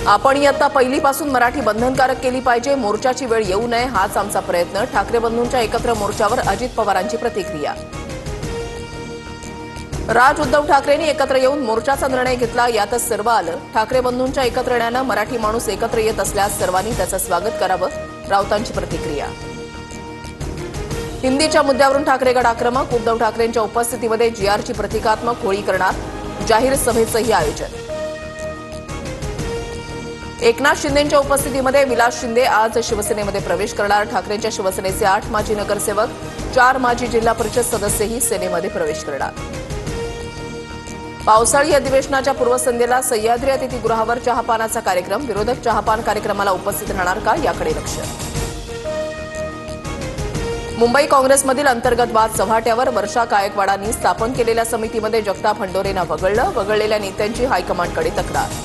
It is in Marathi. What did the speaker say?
आपण इयत्ता पहिलीपासून मराठी बंधनकारक केली पाहिजे. मोर्चाची वेळ येऊ नये हाच आमचा प्रयत्न. ठाकरे बंधूंच्या एकत्र मोर्चावर अजित पवारांची प्रतिक्रिया. राज उद्धव ठाकरेंनी एकत्र येऊन मोर्चाचा निर्णय घेतला. यातच सर्व आलं. ठाकरे बंधूंच्या एकत्र येण्यानं मराठी माणूस एकत्र येत असल्यास सर्वांनी त्याचं स्वागत करावं. राऊतांची प्रतिक्रिया. हिंदीच्या मुद्द्यावरून ठाकरे गट आक्रमक. उद्धव ठाकरेंच्या उपस्थितीमध्ये जीआरची प्रतिकात्मक होळी करणार. जाहीर सभेचंही आयोजन. एकनाथ शिंदेंच्या उपस्थितीमध्ये विलास शिंदे आज शिवसेनेमध्ये प्रवेश करणार. ठाकरेंच्या शिवसेनेचे 8 माजी नगरसेवक, 4 माजी जिल्हा परिषद सदस्यही सेनेमध्ये प्रवेश करणार. पावसाळी अधिवेशनाच्या पूर्वसंध्येला सह्याद्री अतिथीगृहावर चहापानाचा कार्यक्रम. विरोधक चहापान कार्यक्रमाला उपस्थित राहणार का याकडे लक्ष. मुंबई काँग्रेसमधील अंतर्गत वाद चव्हाट्यावर. वर्षा गायकवाडांनी स्थापन केलेल्या समितीमध्ये जगताप हंडोरेंना वगळलं. वगळलेल्या नेत्यांची हायकमांडकडे तक्रार.